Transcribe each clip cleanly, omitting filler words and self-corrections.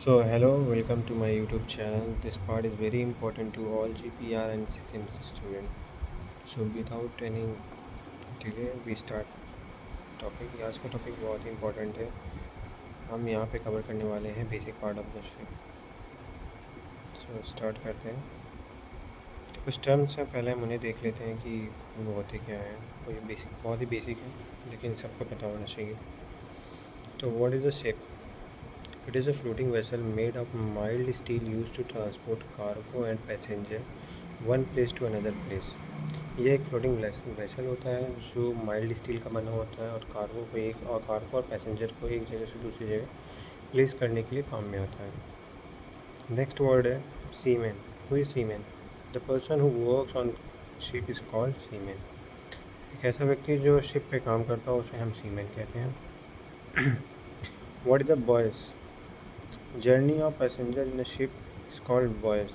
So hello, welcome to my YouTube channel. This part is very important to all GPR and CCMC student. So without any delay, we start topic. आज का topic बहुत ही important है। हम यहाँ पे cover करने वाले हैं basic part of the ship. So start करते हैं। कुछ टर्म्स हैं, पहले हम उन्हें देख लेते हैं कि वो होते क्या हैं। कोई बेसिक, बहुत ही बेसिक है लेकिन सबको पता होना चाहिए। तो what is the ship? It is a floating vessel made of mild steel used to transport cargo and passenger one place to another place। ये एक फ्लोटिंग वेसल होता है जो माइल्ड स्टील का बना होता है और कार्गो और पैसेंजर को एक जगह से दूसरी जगह प्लेस करने के लिए काम में होता है। नेक्स्ट वर्ड है seaman. Who is seaman? The person who works on ship is called seaman. एक ऐसा व्यक्ति जो शिप पे काम करता है उसे हम सीमैन कहते हैं। What is the voyage? Journey of passenger in a ship is called voyage.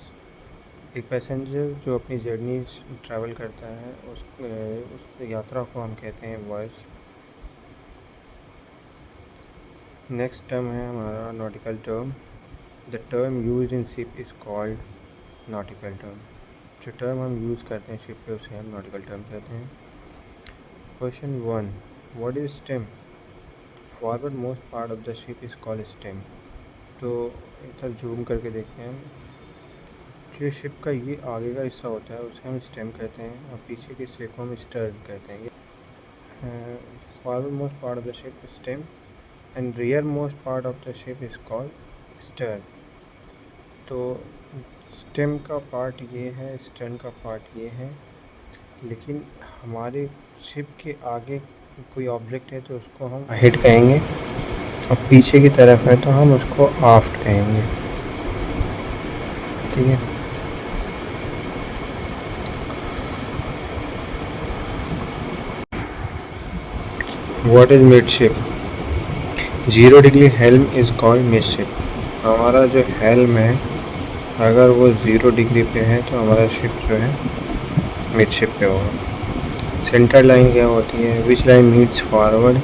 एक पैसेंजर जो अपनी जर्नी ट्रैवल करता है उस यात्रा को हम कहते हैं वॉयस। नेक्स्ट टर्म है हमारा nautical term. The term used in ship is called nautical term. जो टर्म हम यूज़ करते हैं शिप पे उसे हम नॉटिकल टर्म कहते हैं। Question 1, what is stem? Forward most part of the ship is called stem. तो इधर जूम करके देखते हैं हम, जो शिप का ये आगे का हिस्सा होता है उसे हम स्टेम कहते हैं और पीछे के हिस्से को हम स्टर्न कहते हैं। Forward most part of the ship is stem and rear most part of the ship is called stern. तो स्टेम का पार्ट ये है, स्टर्न का पार्ट ये है, लेकिन हमारे शिप के आगे कोई ऑब्जेक्ट है तो उसको हम हेड कहेंगे और पीछे की तरफ है तो हम उसको आफ्ट कहेंगे। ठीक है। What is midship? 0 degree helm is called midship. हमारा जो हेल्म है अगर वो 0 डिग्री पे है तो हमारा शिप जो है मिडशिप पे होगा। सेंटर लाइन क्या होती है? Which line meets forward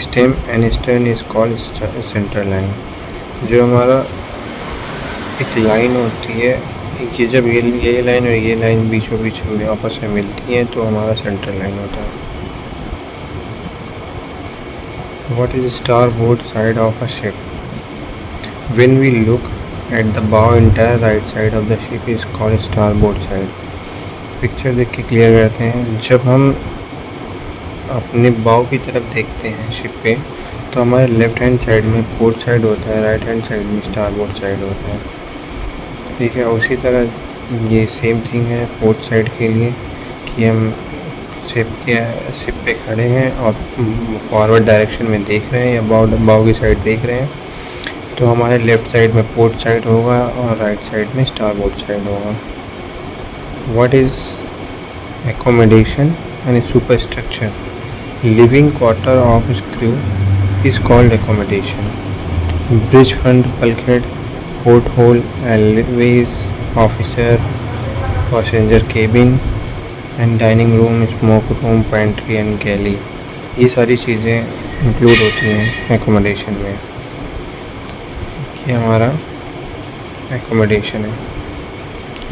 stem and stern is called centre line. जो हमारा एक लाइन होती है, ये जब ये लाइन और ये लाइन बीचों बीच में आपस में मिलती हैं तो हमारा सेंटर लाइन होता है। What is starboard side of a ship? When we look at the bow entire right side of the ship is called starboard side. Picture देख के क्लियर करते हैं। जब हम अपने बाव की तरफ देखते हैं शिप पे तो हमारे लेफ़्ट हैंड साइड में पोर्ट साइड होता है, राइट हैंड साइड में स्टारबोर्ड साइड होता है। ठीक है। उसी तरह ये सेम थिंग है पोर्ट साइड के लिए कि हम शिप पे खड़े हैं और फॉरवर्ड डायरेक्शन में देख रहे हैं या बाव की साइड देख रहे हैं तो हमारे लेफ़्ट साइड में पोर्ट साइड होगा और राइट साइड में स्टारबोर्ड साइड होगा। What is accommodation and superstructure? Living quarter of crew is called accommodation. Bridge front, bulkhead, porthole, alleyways, officer, passenger cabin and dining room, smoke room, pantry and galley, ये सारी चीज़ें include होती हैं accommodation में। ये हमारा accommodation है।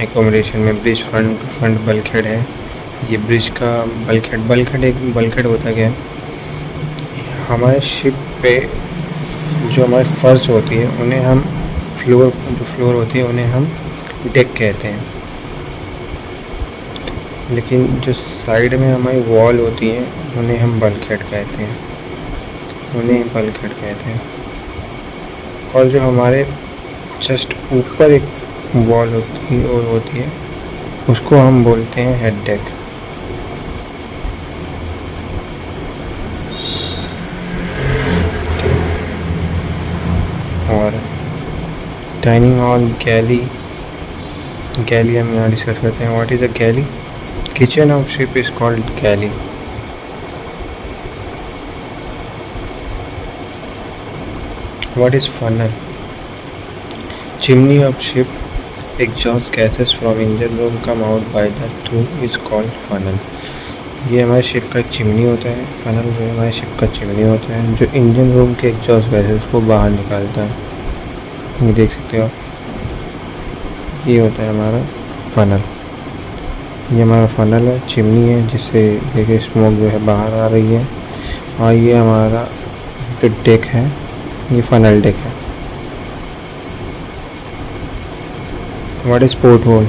Accommodation में ब्रिज फ्रंट बल्कहेड है। ये ब्रिज का बल्कहेड होता क्या है? हमारे शिप पे जो हमारी फर्श होती है उन्हें हम फ्लोर होती है उन्हें हम डेक कहते हैं, लेकिन जो साइड में हमारी वॉल होती है उन्हें हम बल्कहेड कहते हैं। और जो हमारे जस्ट ऊपर एक वॉल होती है उसको हम बोलते हैं हेड डेक। और डाइनिंग हॉल, गैली हम यहाँ डिस्कस करते हैं। What is a galley? Kitchen of ship is called galley. What is funnel? Chimney of ship exhaust gases from engine room come out by the tube is called funnel. ये हमारे ship का chimney होता है। Funnel जो हमारे ship का chimney होता है जो इंजन रूम के एग्जॉस्ट गैसेस को बाहर निकालता है। ये देख सकते हो आप, ये होता है हमारा फनल। ये हमारा फनल है, चिमनी है जिससे देखिए स्मोक जो है बाहर आ रही है। और ये हमारा जो डेक है ये फनल डेक है। What is porthole?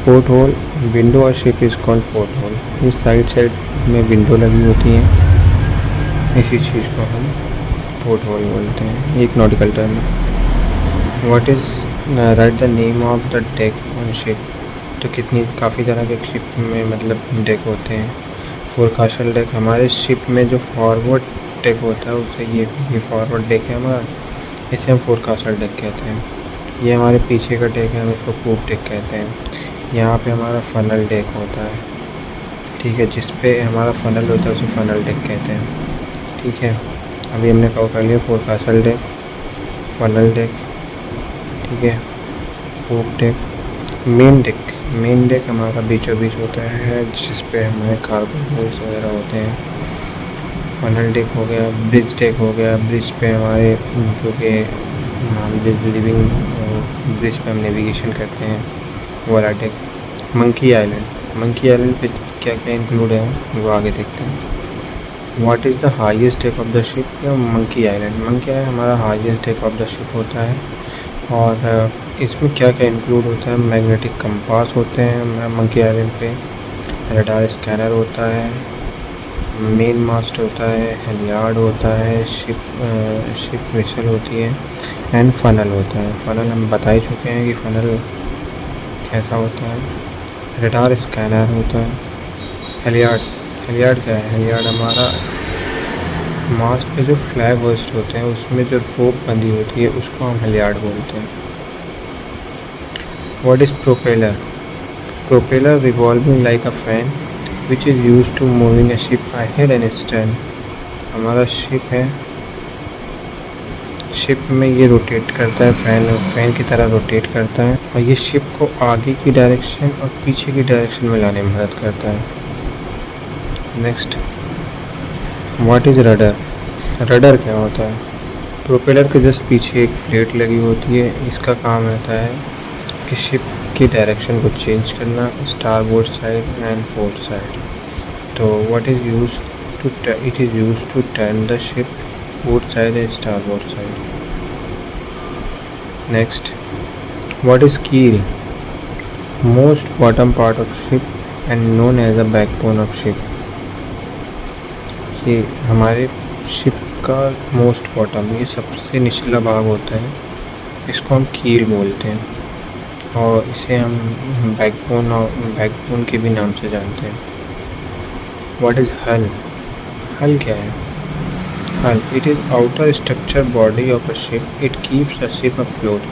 Porthole window और ship is called porthole. ये साइड साइड में विंडो लगी होती हैं, इसी चीज़ को हम पोर्ट होल बोलते हैं। ये एक नॉटिकल टर्म है। What is right the name of the deck on ship? तो काफ़ी तरह के शिप में मतलब डेक होते हैं। फोरकास्टल डेक हमारे शिप में जो फॉरवर्ड डेक होता है उसे ये फॉरवर्ड डेक है हमारा, इसे हम फोरकास्टल डेक कहते हैं। ये हमारे पीछे का डेक है, हम इसको पोप डेक कहते हैं। यहाँ पे हमारा फनल डेक होता है, ठीक है, जिस पे हमारा फनल होता है उसे फनल डेक कहते हैं। ठीक है, अभी हमने कवर कर लिया फोरकास्टल डेक, फनल डेक, ठीक है, पोप डेक। मेन डेक हमारा बीचों बीच होता है जिस पे हमारे कार्गो होल्स वगैरह होते हैं। फनल डेक हो गया, ब्रिज डेक हो गया, ब्रिज पे हमारे जो कि लिविंग ब्रिज पे हम नेविगेशन करते हैं, वो वाला डेक। मंकी आइलैंड पे क्या क्या इंक्लूड है वो आगे देखते हैं। What is the highest deck of the ship? या मंकी आइलैंड हमारा highest deck of the ship होता है। और इसमें क्या क्या इंक्लूड होता है? मैग्नेटिक कंपास होते हैं मंकी आइलैंड पे, रडार स्कैनर होता है, मेन मास्ट होता है, हेलियार्ड होता है, शिप वेसल होती है, एंड फनल होता है। फनल हम बता ही चुके हैं कि फनल कैसा होता है। रडार स्कैनर होता है। हेलियार्ड क्या है? हेलियार्ड हमारा मास्ट पे जो फ्लैग होस्ट होते हैं उसमें जो रोप बंधी होती है उसको हम हेलियार्ड बोलते हैं। What is propeller? Propeller revolving like a fan which is use to moving a ship ahead and stern. हमारा शिप है, शिप में ये रोटेट करता है, फैन की तरह रोटेट करता है, और ये शिप को आगे की डायरेक्शन और पीछे की डायरेक्शन में लाने में मदद करता है। Next, what is rudder? Rudder क्या होता है? प्रोपेलर के जस्ट पीछे एक प्लेट लगी होती है, इसका काम रहता है कि शिप की डायरेक्शन को चेंज करना, starboard side and port side. तो what is use to it is use to turn the ship port side and starboard side. Next, what is keel? Most bottom part of ship and known as the backbone of ship. ये हमारे ship का most bottom, ये सबसे निचला भाग होता है, इसको हम कील बोलते हैं और इसे हम बैकबोन के भी नाम से जानते हैं। व्हाट इज़ हल? हल क्या है? Hull. It is outer structure body of a ship. It keeps a ship afloat.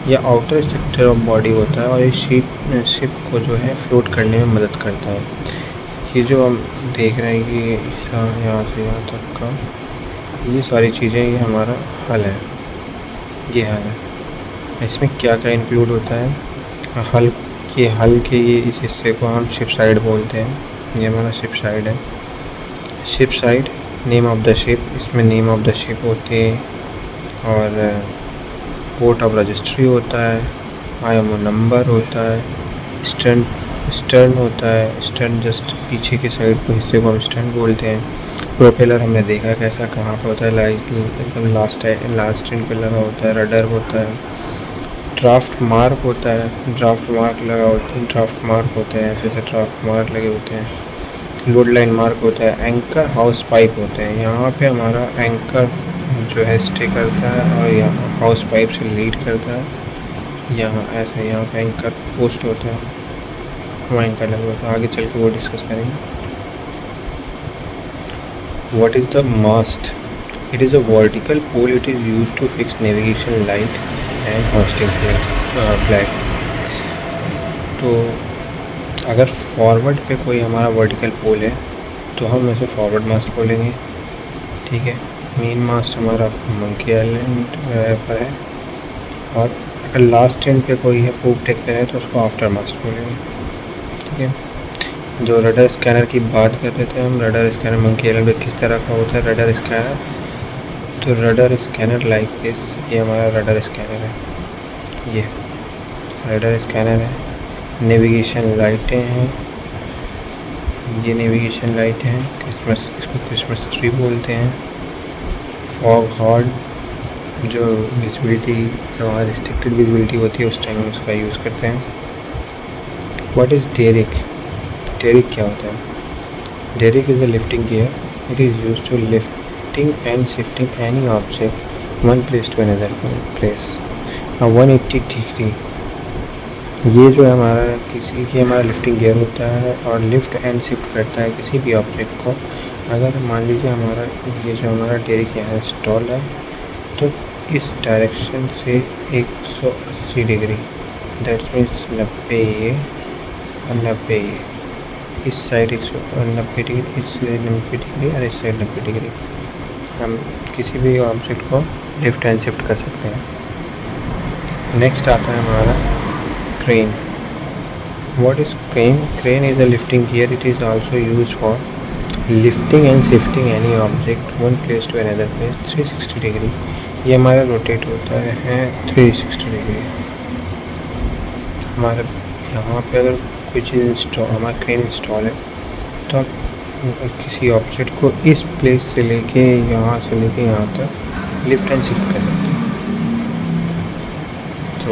यह आउटर स्ट्रक्चर ऑफ बॉडी होता है और ये शिप को जो है फ्लोट करने में मदद करता है। ये जो हम देख रहे हैं कि यहाँ से यहाँ तक का ये सारी चीज़ें, ये हमारा हल है, ये हल है। इसमें क्या क्या इंक्लूड होता है? हल के ये इस हिस्से को हम शिप साइड बोलते हैं, ये हमारा शिप साइड है। Ship side, name of the ship, इसमें नेम ऑफ द शिप होती है और पोर्ट ऑफ रजिस्ट्री होता है, आईएमओ नंबर होता है, स्टर्न होता है, स्टर्न जस्ट पीछे के साइड को हिस्से को हम स्टर्न बोलते हैं। प्रोपेलर हमने देखा कैसा कहाँ पर होता है, एकदम लास्ट इन पिलर होता है। रडर होता है, ड्राफ्ट मार्क होता है, ड्राफ्ट मार्क होते हैं, ऐसे ड्राफ्ट मार्क लगे होते हैं। लोड लाइन मार्क होता है, एंकर हाउस पाइप होते हैं, यहाँ पे हमारा एंकर जो है स्टे करता है और यहाँ हाउस पाइप से लीड करता है। यहाँ ऐसे यहाँ पे एंकर पोस्ट होता है, वहाँ एंकर लगा होता है, आगे चल के वो डिस्कस करेंगे। What is the mast? It is a vertical pole, it is use to fix navigation light and hoisting flag. तो अगर फॉरवर्ड पे कोई हमारा वर्टिकल पोल है तो हम ऐसे फॉरवर्ड मास्ट बोलेंगे, ठीक है। मेन मास्ट हमारा मंकी आइलैंड पर है, और अगर लास्ट एंड पे कोई है पोप टेक पे है तो उसको आफ्टर मास्ट बोलेंगे, ठीक है। जो रडर स्कैनर की बात कर रहे थे हम, रडर स्कैनर मंकी आइलैंड पे किस तरह का होता है? रडर स्कैनर तो रडर स्कैनर लाइक दिस, ये हमारा रडर स्कैनर है, ये रडर स्कैनर है। नेविगेशन लाइटें हैं, ये नेविगेशन लाइट हैं। क्रिसमस, इसको क्रिसमस ट्री बोलते हैं। फॉग हॉर्न, जो विजिबिलिटी, जब हमारी रिस्ट्रिक्टेड विजिबिलिटी होती है उस टाइम उसका यूज़ करते हैं। What is Derek? डेरिक क्या होता है? Derrick is a lifting gear, it is used to lifting and shifting any object one place to another place. 180 degree, ये जो है हमारा हमारा लिफ्टिंग गियर होता है और लिफ्ट एंड शिफ्ट करता है किसी भी ऑब्जेक्ट को। अगर मान लीजिए हमारा ये जो हमारा डेरिक यहाँ इंस्टॉल है तो इस डायरेक्शन से 180 डिग्री, दैट मीन्स 90 ये और 90 ये, इस साइड 190 डिग्री, इस साइड 90 डिग्री और इस साइड 90 डिग्री, हम किसी भी ऑब्जेक्ट को लिफ्ट एंड शिफ्ट कर सकते हैं। नेक्स्ट आता है हमारा crane. What is crane? Crane is a lifting gear. It is also used for lifting and shifting any object one place to another place 360 degree. ये हमारा रोटेट होता है 360 डिग्री। हमारा यहाँ पे अगर कोई चीज़ इंस्टॉल, हमारा क्रेन इंस्टॉल है तो आप किसी ऑब्जेक्ट को इस प्लेस से लेके यहाँ से लेके यहाँ तक लिफ्ट एंड शिफ्ट कर सकते हैं। तो